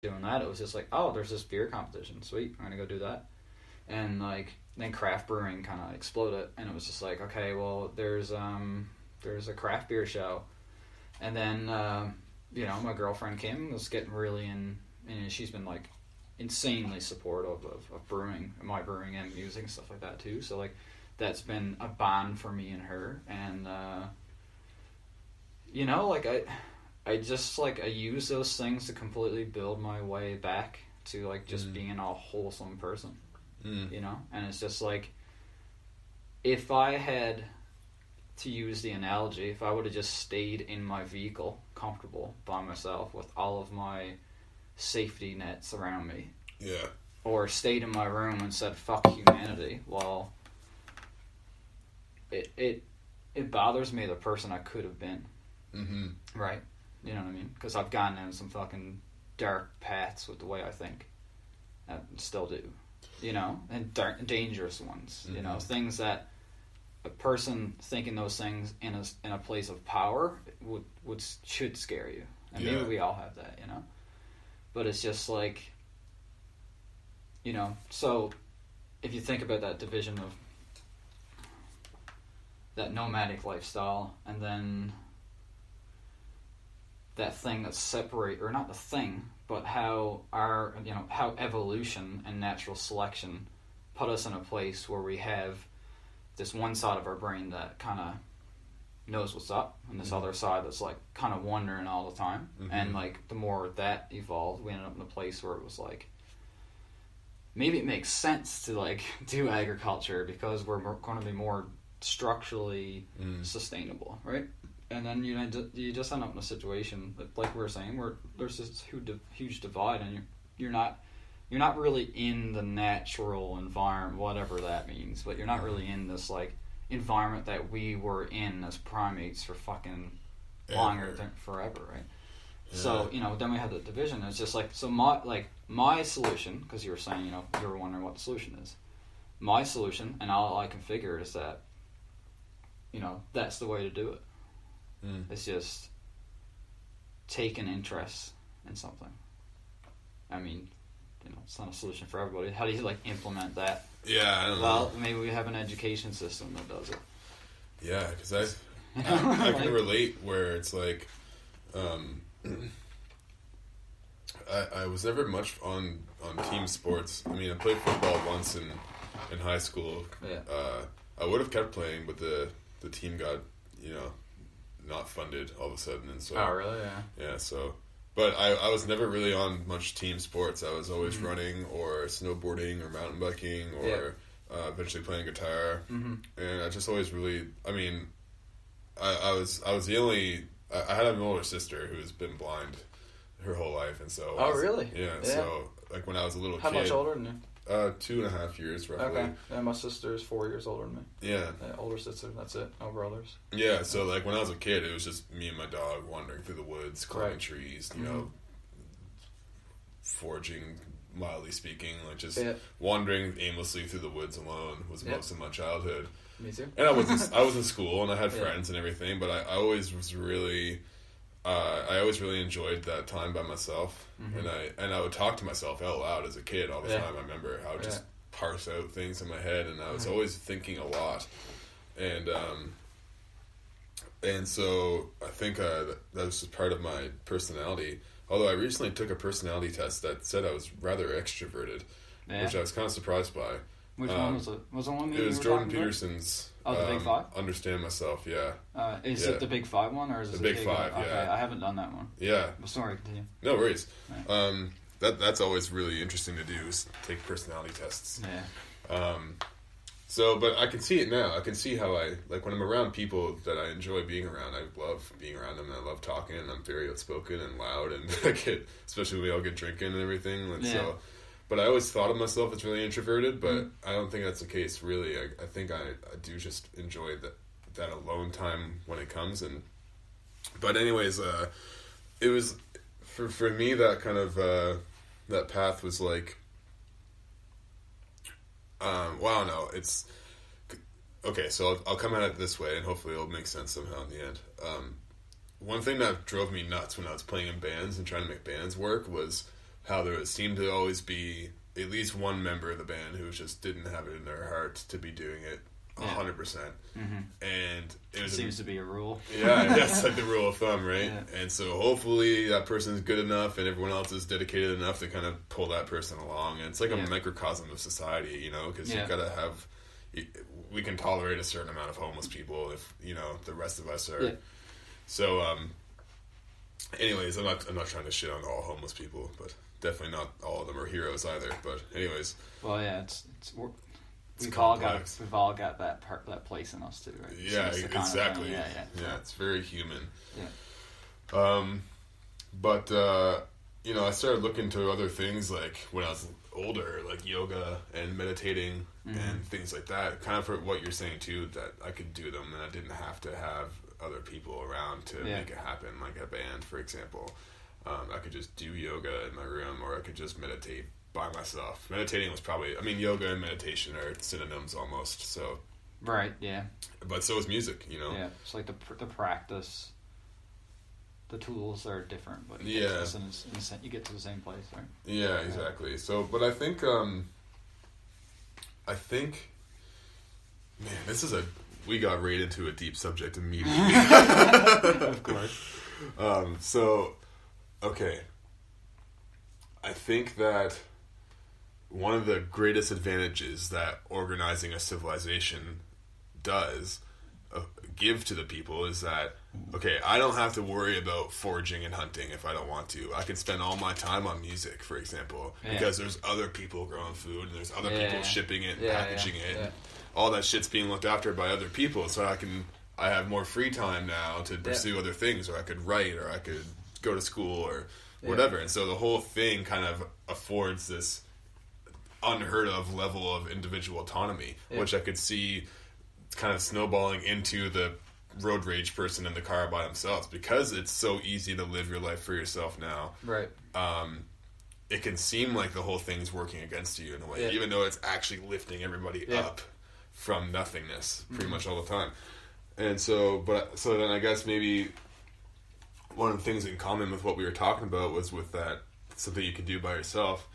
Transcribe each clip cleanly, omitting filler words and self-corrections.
doing that, it was just like, oh, there's this beer competition. Sweet, I'm gonna go do that. And like then craft brewing kind of exploded, and it was just like, okay, well, there's a craft beer show, and then my girlfriend Kim was getting really in, and she's been like insanely supportive of brewing, my brewing and music and stuff like that too. So like that's been a bond for me and her, and like I just like I use those things to completely build my way back to like just being a wholesome person, and it's just like if I had to use the analogy, if I would have just stayed in my vehicle comfortable by myself with all of my safety nets around me, or stayed in my room and said fuck humanity, well, it bothers me the person I could have been, right? You know what I mean? Because I've gone down some fucking dark paths with the way I think, I still do, and dangerous ones, things that a person thinking those things in a place of power should scare you, and maybe we all have that, but it's just like, so if you think about that division of that nomadic lifestyle, and then that thing that's separate, or not the thing, but how how evolution and natural selection put us in a place where we have this one side of our brain that kind of knows what's up, and this other side that's like kind of wondering all the time. And like the more that evolved, we ended up in a place where it was like, maybe it makes sense to like do agriculture because we're going to be more structurally sustainable, right? And then you just end up in a situation that, like we were saying, where there's this huge divide, and you're not really in the natural environment, whatever that means, but you're not really in this like environment that we were in as primates for fucking longer than forever, right? Yeah. So then we have the division. It's just like, so my solution, because you were saying you were wondering what the solution is. My solution, and all I can figure, is that that's the way to do it. It's just take an interest in something. I mean, it's not a solution for everybody. How do you like implement that? Yeah, I don't know. Well, maybe we have an education system that does it. Yeah, because I can relate where it's like, I was never much on team sports. I mean, I played football once in high school. Yeah. I would have kept playing, but the team got not funded all of a sudden, and so. Oh really? Yeah. Yeah. So, but I was never really on much team sports. I was always running or snowboarding or mountain biking or eventually playing guitar, and I just always really. I mean, I was the only. I had an older sister who's been blind her whole life, and so. Oh really? Yeah. So like when I was a little How kid. How much older than you? 2.5 years roughly. Okay. Yeah, my sister's 4 years older than me. Yeah. Older sister, that's it. No brothers. Yeah, so like when I was a kid, it was just me and my dog wandering through the woods, climbing trees, foraging, mildly speaking, like just wandering aimlessly through the woods alone was most of my childhood. Me too. And I was in school and I had friends and everything, but I always was really. I always really enjoyed that time by myself, and I would talk to myself out loud as a kid all the time. I remember how I would just parse out things in my head, and I was always thinking a lot, and so I think that was just part of my personality. Although I recently took a personality test that said I was rather extroverted, which I was kind of surprised by. Which one was it? Was it one? It was Jordan Peterson's. Oh, the Big Five? Understand Myself, yeah. Is it the Big Five one, or is it the Big Five? Okay, yeah. I haven't done that one. Yeah. Well, sorry, continue. No worries. Right. That's always really interesting to do, is take personality tests. Yeah. So, but I can see it now. I can see how like when I'm around people that I enjoy being around, I love being around them, and I love talking, and I'm very outspoken and loud, and especially when we all get drinking and everything. And so. But I always thought of myself as really introverted, but I don't think that's the case, really. I think I do just enjoy that alone time when it comes. But anyways, it was, for me, that kind of, that path was like, it's, okay, so I'll come at it this way, and hopefully it'll make sense somehow in the end. One thing that drove me nuts when I was playing in bands and trying to make bands work was how there seemed to always be at least one member of the band who just didn't have it in their heart to be doing it 100%. Mm-hmm. And it seems to be a rule. Yeah, that's like the rule of thumb, right? Yeah. And so hopefully that person's good enough and everyone else is dedicated enough to kind of pull that person along. And it's like a microcosm of society, you know, because you've got to have... We can tolerate a certain amount of homeless people if, you know, the rest of us are... Yeah. So, anyways, I'm not trying to shit on all homeless people, but definitely not all of them are heroes either. But anyways... Well, yeah, we've all got that place in us too, right? Yeah, exactly. Yeah, it's very human. Yeah. But you know, I started looking to other things like when I was older, like yoga and meditating and things like that. Kind of for what you're saying too, that I could do them and I didn't have to have other people around to make it happen, like a band, for example. I could just do yoga in my room, or I could just meditate by myself. Meditating was probably, I mean, yoga and meditation are synonyms almost, so. Right, yeah. But so is music, you know? Yeah, it's like the practice, the tools are different, but you get to the same place, right? Yeah, exactly. So, but I think, man, we got right into a deep subject immediately. Of course. So, okay. I think that one of the greatest advantages that organizing a civilization does give to the people is that, okay, I don't have to worry about foraging and hunting if I don't want to. I can spend all my time on music, for example, because there's other people growing food and there's other people shipping it and packaging it. And all that shit's being looked after by other people, so I have more free time now to pursue other things, or I could write, or I could go to school, or whatever. And so the whole thing kind of affords this unheard of level of individual autonomy, which I could see kind of snowballing into the road rage person in the car by themselves, because it's so easy to live your life for yourself now. Right. It can seem like the whole thing's working against you in a way, even though it's actually lifting everybody up from nothingness pretty much all the time. And so then I guess maybe one of the things in common with what we were talking about was with that something you could do by yourself.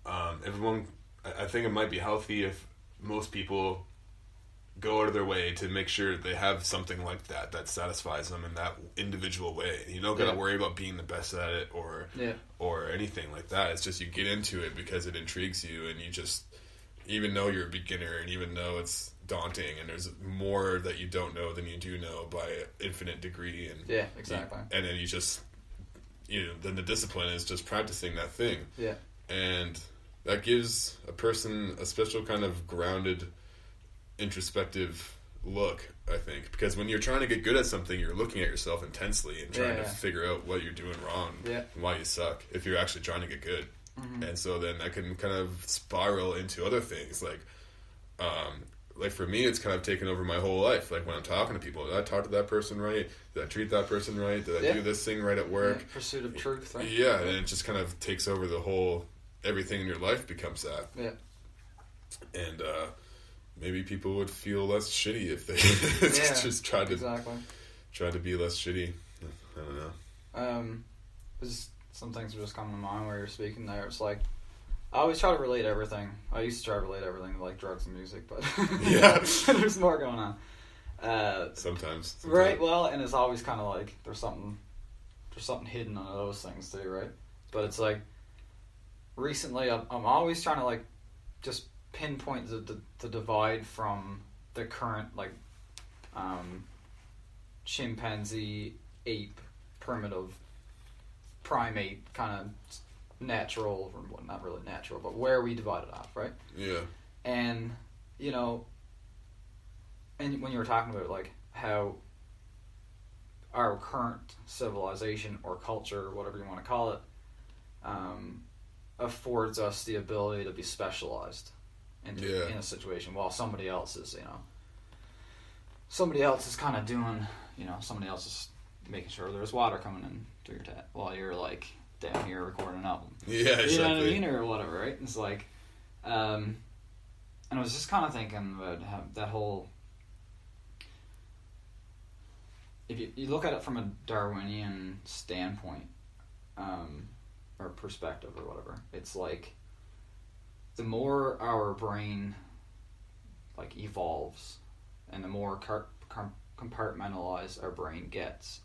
I think it might be healthy if most people go out of their way to make sure they have something like that satisfies them in that individual way. You don't got to worry about being the best at it or anything like that. It's just you get into it because it intrigues you, and you just, even though you're a beginner and even though it's daunting and there's more that you don't know than you do know by an infinite degree. And exactly. And then you just, then the discipline is just practicing that thing. Yeah. And that gives a person a special kind of grounded, introspective look, I think, because when you're trying to get good at something, you're looking at yourself intensely and trying to figure out what you're doing wrong and why you suck, if you're actually trying to get good. And so then that can kind of spiral into other things, like for me, it's kind of taken over my whole life. Like when I'm talking to people, did I talk to that person right? Did I treat that person right? Did I do this thing right at work? Pursuit of truth, right? Yeah, and it just kind of takes over the whole, everything in your life becomes that. Yeah. And maybe people would feel less shitty if they just tried to be less shitty. I don't know. Some things are just coming to mind while you're speaking there. It's like, I always try to relate everything. I used to try to relate everything to like drugs and music, but there's more going on. Sometimes. Right. Well, and it's always kind of like there's something hidden under those things too, right? But it's like recently, I'm always trying to like just pinpoint the divide from the current like chimpanzee, ape, primitive, primate kind of natural, or well, not really natural, but where we divided off, right? Yeah. And and when you were talking about like how our current civilization or culture, whatever you want to call it, affords us the ability to be specialized in a situation, while somebody else is kind of doing, somebody else is making sure there's water coming in to your tap while you're like down here recording an album. Yeah, exactly. You know what I mean, or whatever, right? It's like, and I was just kind of thinking about how that whole. If you look at it from a Darwinian standpoint, or perspective or whatever. It's like the more our brain like evolves, and the more compartmentalized our brain gets,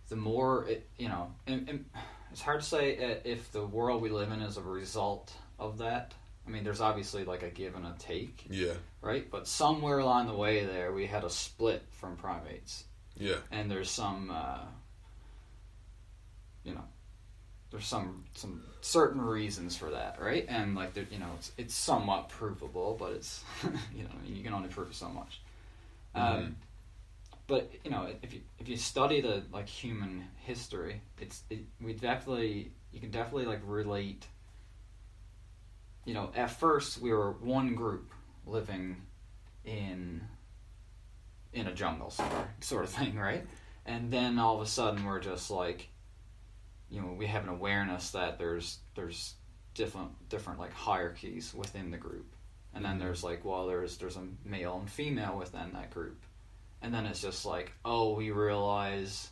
the more it, and it's hard to say if the world we live in is a result of that. I mean, there's obviously like a give and a take. Yeah. Right? But somewhere along the way there, we had a split from primates. Yeah. And there's some, there's some certain reasons for that, right? And like, it's somewhat provable, but it's, you can only prove so much. Mm-hmm. But if you study the like human history, you can definitely like relate. At first we were one group living in a jungle sort of thing, right? And then all of a sudden we're just like, we have an awareness that there's different like hierarchies within the group, and then there's like, well, there's a male and female within that group. And then it's just like, oh, we realize,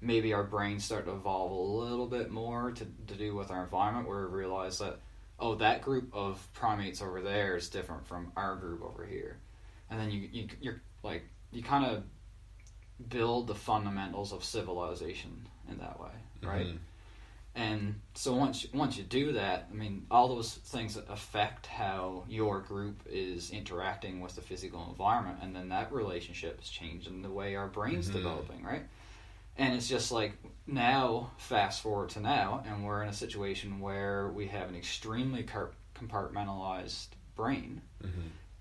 maybe our brains start to evolve a little bit more to do with our environment, where we realize that, oh, that group of primates over there is different from our group over here. And then you're like, you kind of build the fundamentals of civilization in that way, right? Mm-hmm. And so once you do that, I mean, all those things affect how your group is interacting with the physical environment, and then that relationship is changing the way our brain's developing, right? And it's just like, now, fast forward to now, and we're in a situation where we have an extremely compartmentalized brain,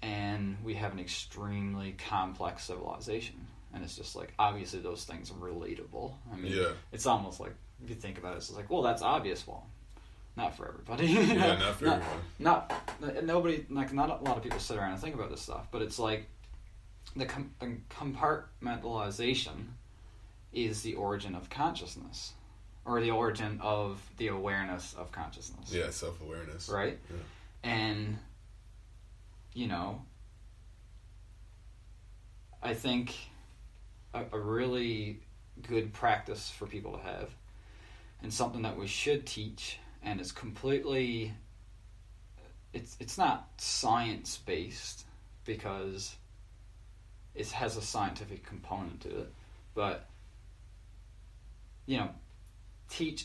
and we have an extremely complex civilization. And it's just like, obviously those things are relatable. I mean, It's almost like, if you think about it, it's like, well, that's obvious. Well, not for everybody. Yeah, not for everyone. Nobody, like, not a lot of people sit around and think about this stuff, but it's like, the compartmentalization is the origin of consciousness, or the origin of the awareness of consciousness. Yeah, self-awareness. Right? Yeah. And, I think a really good practice for people to have, and something that we should teach, and it's completely, it's not science-based, because it has a scientific component to it, but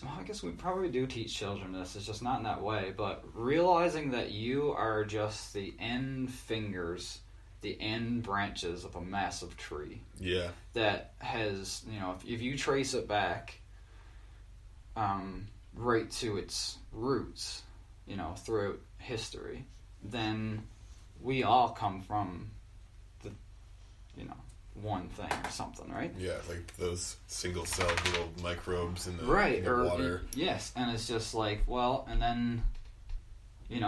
I guess we probably do teach children this, it's just not in that way, but realizing that you are just the end fingers, the end branches of a massive tree. Yeah. That has, if you trace it back right to its roots, throughout history, then we all come from the, one thing or something, right? Yeah, like those single-celled little microbes in the, right, in the water. Yes, and it's just like, well, and then,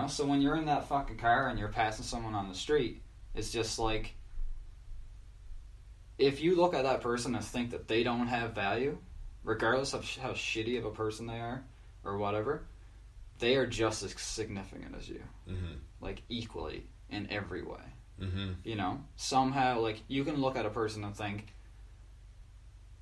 so when you're in that fucking car and you're passing someone on the street, it's just like, if you look at that person and think that they don't have value, regardless of how shitty of a person they are, or whatever, they are just as significant as you. Like, equally, in every way. Somehow, like, you can look at a person and think,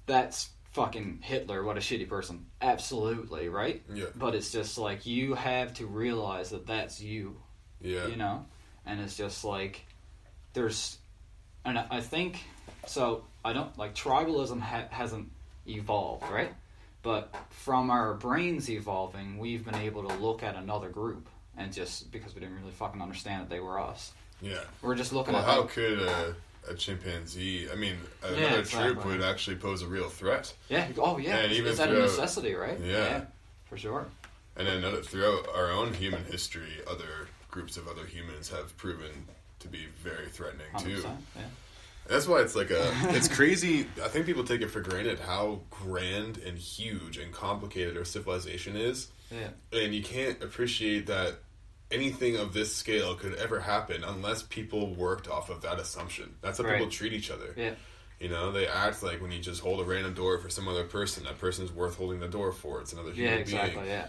that's fucking Hitler, what a shitty person. Absolutely, right? Yeah. But it's just like, you have to realize that that's you. Yeah. And it's just like, and I think, so I don't, like, tribalism hasn't evolved, right? But from our brains evolving, we've been able to look at another group, and just because we didn't really fucking understand that they were us. Yeah. We're just looking at... How could a chimpanzee... I mean, another troop would actually pose a real threat. Yeah. Oh, yeah. And even that a necessity, right? Yeah. For sure. And then throughout our own human history, other groups of other humans have proven to be very threatening, too. Yeah. That's why it's like it's crazy. I think people take it for granted how grand and huge and complicated our civilization is. Yeah. And you can't appreciate that anything of this scale could ever happen unless people worked off of that assumption. That's how people treat each other. Yeah. They act like when you just hold a random door for some other person, that person's worth holding the door for. It's another human being. Yeah.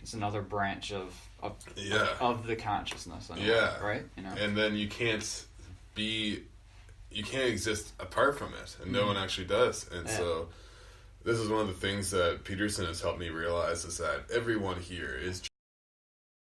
It's another branch of the consciousness. Right? And then you can't exist apart from it, and no one actually does. And so This is one of the things that Peterson has helped me realize is that everyone here is